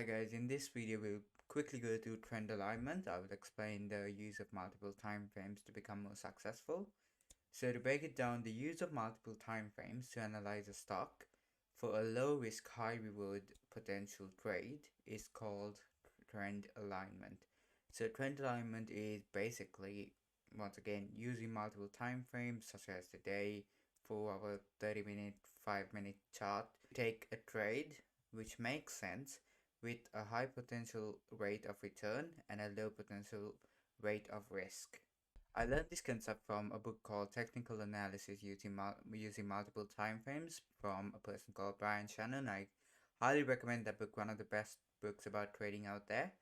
Hi guys, in this video we'll quickly go through trend alignment. I will explain the use of multiple time frames to become more successful. So to break it down, the use of multiple time frames to analyze a stock for a low risk high reward potential trade is called trend alignment. So trend alignment is basically, once again, using multiple time frames such as the day, 4 hour, 30-minute, 5-minute chart to take a trade which makes sense with a high potential rate of return and a low potential rate of risk. I learned this concept from a book called Technical Analysis using multiple timeframes from a person called Brian Shannon. I highly recommend that book, one of the best books about trading out there.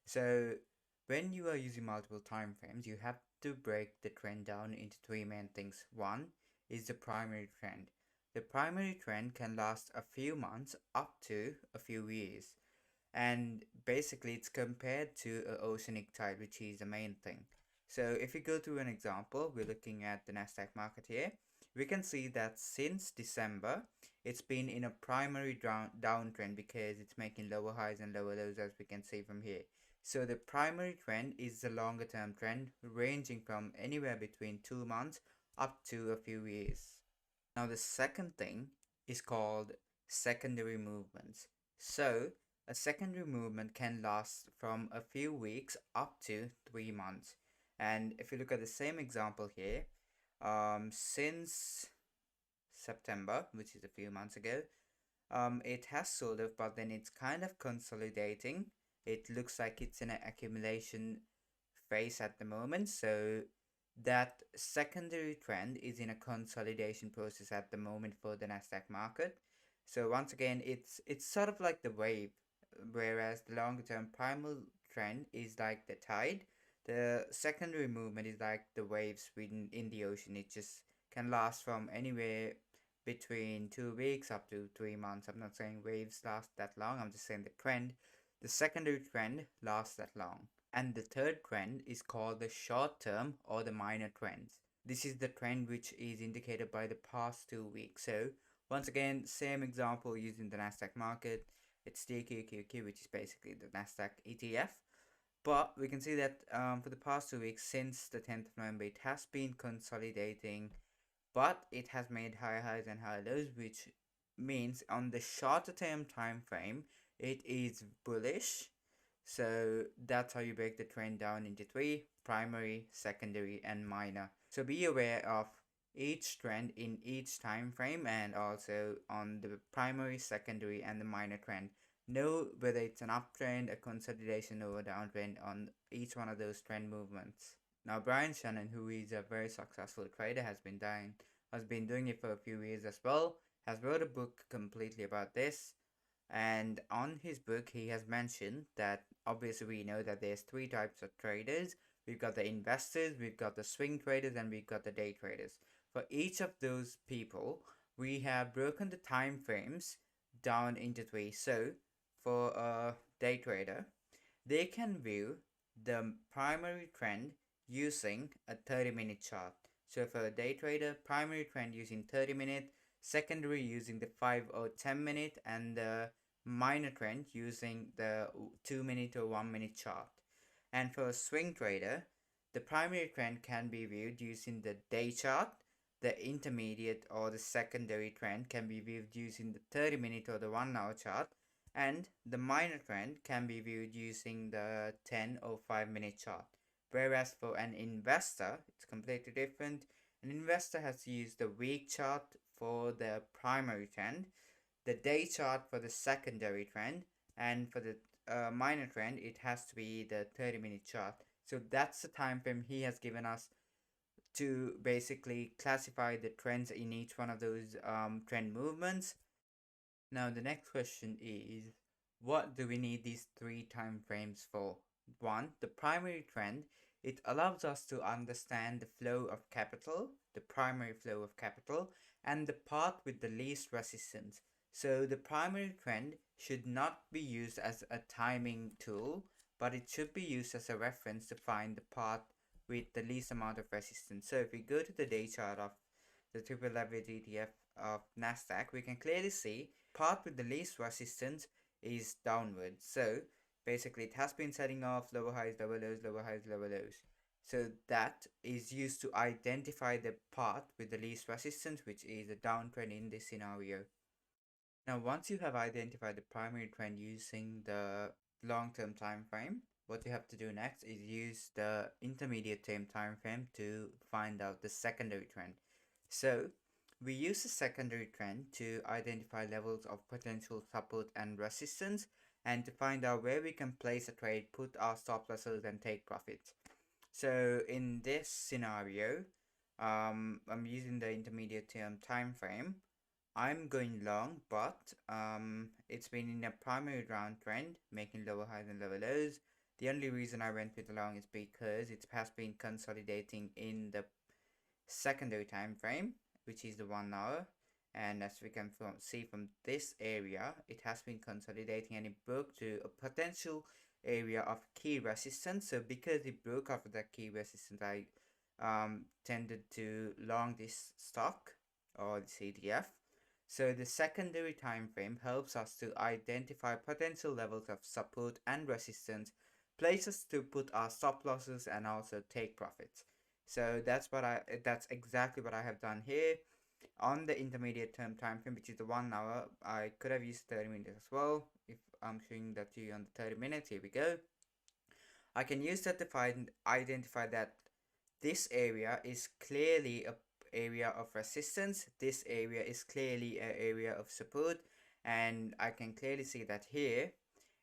So when you are using multiple timeframes, you have to break the trend down into three main things. One is the primary trend. The primary trend can last a few months up to a few years, and basically it's compared to an oceanic tide, which is the main thing. So if we go to an example, we're looking at the Nasdaq market here. We can see that since December it's been in a primary downtrend because it's making lower highs and lower lows, as we can see from here. So the primary trend is the longer term trend, ranging from anywhere between 2 months up to a few years. Now the second thing is called secondary movements. So a secondary movement can last from a few weeks up to 3 months. And if you look at the same example here, since September, which is a few months ago, it has sold off, but then it's kind of consolidating. It looks like it's in an accumulation phase at the moment. So that secondary trend is in a consolidation process at the moment for the Nasdaq market. So once again, it's sort of like the wave, whereas the longer term primal trend is like the tide. The secondary movement is like the waves in the ocean. It just can last from anywhere between 2 weeks up to 3 months. I'm not saying waves last that long, I'm just saying the trend, the secondary trend lasts that long. And the third trend is called the short term or the minor trends. This is the trend which is indicated by the past 2 weeks. So once again, same example using the Nasdaq market. It's TQQQ, which is basically the Nasdaq ETF. But we can see that for the past 2 weeks, since the 10th of November, it has been consolidating, but it has made higher highs and higher lows, which means on the shorter term time frame, it is bullish. So that's how you break the trend down into three: primary, secondary, and minor. So be aware of each trend in each time frame, and also on the primary, secondary, and the minor trend. Know whether it's an uptrend, a consolidation, or a downtrend on each one of those trend movements. Now Brian Shannon, who is a very successful trader, has been doing it for a few years as well, has wrote a book completely about this. And on his book, he has mentioned that obviously we know that there's three types of traders. We've got the investors, we've got the swing traders, and we've got the day traders. For each of those people, we have broken the time frames down into three. So for a day trader, they can view the primary trend using a 30-minute chart. So for a day trader, primary trend using 30-minute, secondary using the 5 or 10-minute, and the minor trend using the 2-minute or 1-minute chart. And for a swing trader, the primary trend can be viewed using the day chart, the intermediate or the secondary trend can be viewed using the 30-minute or the 1-hour chart, and the minor trend can be viewed using the 10 or 5-minute chart. Whereas for an investor, it's completely different. An investor has to use the week chart for the primary trend, the day chart for the secondary trend, and for the minor trend, it has to be the 30-minute chart. So that's the time frame he has given us to basically classify the trends in each one of those trend movements. Now the next question is, what do we need these three time frames for? One, the primary trend. It allows us to understand the flow of capital, the primary flow of capital, and the path with the least resistance. So the primary trend should not be used as a timing tool, but it should be used as a reference to find the path with the least amount of resistance. So if we go to the day chart of the triple leverage ETF of Nasdaq, we can clearly see path with the least resistance is downward. So basically it has been setting off lower highs, lower lows, lower highs, lower lows. So that is used to identify the path with the least resistance, which is a downtrend in this scenario. Now, once you have identified the primary trend using the long-term time frame, what you have to do next is use the intermediate term time frame to find out the secondary trend. So, we use the secondary trend to identify levels of potential support and resistance and to find out where we can place a trade, put our stop losses and take profits. So in this scenario, I'm using the intermediate term time frame. I'm going long, but it's been in a primary round trend, making lower highs and lower lows. The only reason I went with the long is because it has been consolidating in the secondary time frame, which is the 1 hour. And as we can see from this area, it has been consolidating and it broke to a potential area of key resistance. So because it broke off of that key resistance, I tended to long this stock or the CDF. So the secondary time frame helps us to identify potential levels of support and resistance, places to put our stop losses and also take profits. So that's exactly what I have done here on the intermediate term time frame, which is the 1 hour. I could have used 30 minutes as well. If I'm showing that to you on the 30 minutes, here we go. I can use that to identify that this area is clearly a area of resistance, this area is clearly an area of support, and I can clearly see that here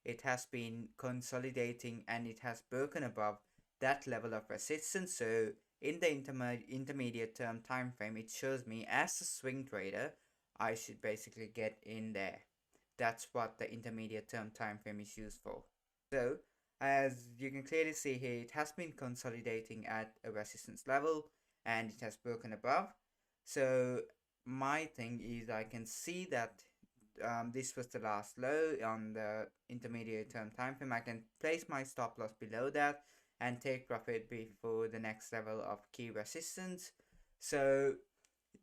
it has been consolidating and it has broken above that level of resistance. So in the intermediate term time frame, it shows me as a swing trader I should basically get in there. That's what the intermediate term time frame is used for. So as you can clearly see here, it has been consolidating at a resistance level and it has broken above. So my thing is I can see that this was the last low on the intermediate term time frame. I can place my stop loss below that and take profit before the next level of key resistance. So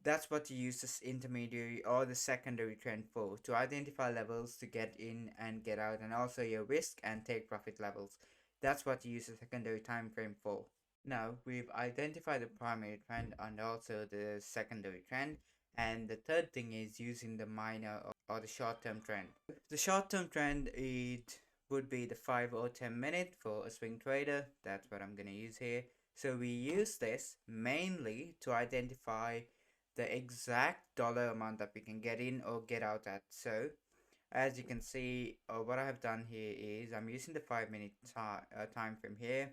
that's what you use this intermediary or the secondary trend for, to identify levels to get in and get out, and also your risk and take profit levels. That's what you use the secondary time frame for. Now we've identified the primary trend and also the secondary trend, and the third thing is using the minor or the short-term trend. The short-term trend, it would be the 5 or 10 minute for a swing trader. That's what I'm going to use here. So we use this mainly to identify the exact dollar amount that we can get in or get out at. So as you can see, what I have done here is I'm using the 5-minute time frame here,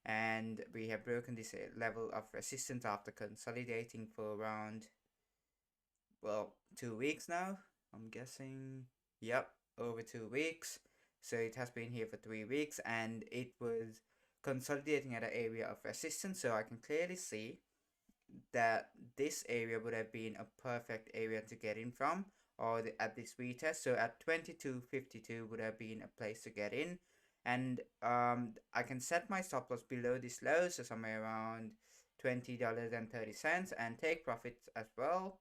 and we have broken this level of resistance after consolidating for around, well, 2 weeks now, I'm guessing. Yep, over 2 weeks. So it has been here for 3 weeks and it was consolidating at an area of resistance. So I can clearly see that this area would have been a perfect area to get in from, or at this retest. So at 22.52 would have been a place to get in, and I can set my stop loss below this low, so somewhere around $20.30, and take profits as well.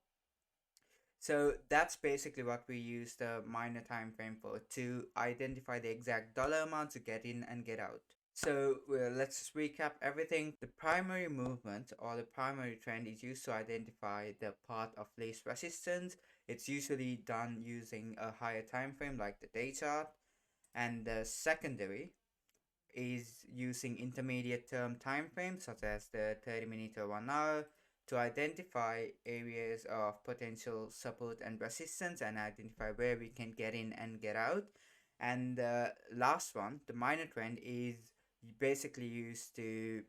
So that's basically what we use the minor time frame for, to identify the exact dollar amount to get in and get out. So let's just recap everything. The primary movement or the primary trend is used to identify the path of least resistance. It's usually done using a higher time frame like the day chart. And the secondary is using intermediate term time frames such as the 30-minute or 1 hour to identify areas of potential support and resistance and identify where we can get in and get out. And the last one, the minor trend, is basically used to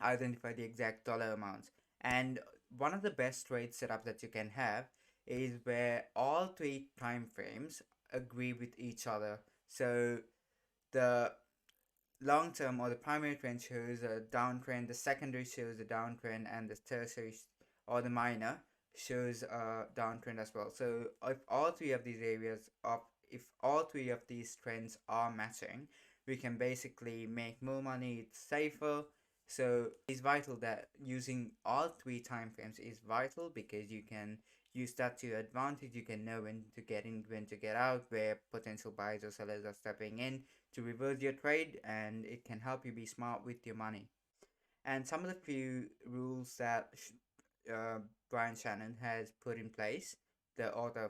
identify the exact dollar amounts. And one of the best trade setup that you can have is where all 3 time frames agree with each other. So the long term or the primary trend shows a downtrend, the secondary shows a downtrend, and the tertiary or the minor shows a downtrend as well. So if all 3 of these areas of if all 3 of these trends are matching, we can basically make more money. It's safer. So it's vital that using all 3 time frames is vital, because you can use that to your advantage. You can know when to get in, when to get out, where potential buyers or sellers are stepping in to reverse your trade, and it can help you be smart with your money. And some of the few rules that uh, Brian Shannon has put in place, the author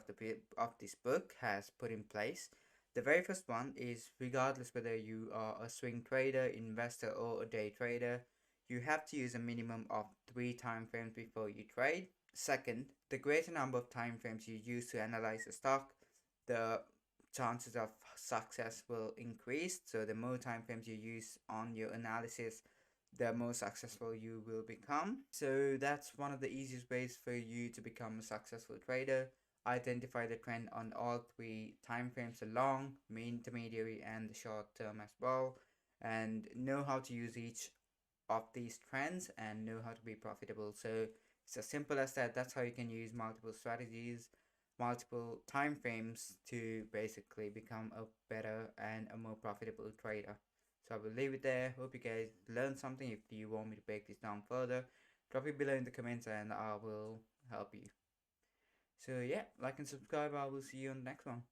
of this book has put in place. The very first one is, regardless whether you are a swing trader, investor, or a day trader, you have to use a minimum of 3 time frames before you trade. Second, the greater number of time frames you use to analyze a stock, the chances of success will increase. So the more time frames you use on your analysis, the more successful you will become. So that's one of the easiest ways for you to become a successful trader. Identify the trend on all 3 time frames, the long, intermediary, and the short term as well, and know how to use each of these trends and know how to be profitable. So it's as simple as that. That's how you can use multiple strategies, multiple time frames to basically become a better and a more profitable trader. So I will leave it there. Hope you guys learned something. If you want me to break this down further, drop it below in the comments and I will help you. So yeah, like and subscribe. I will see you on the next one.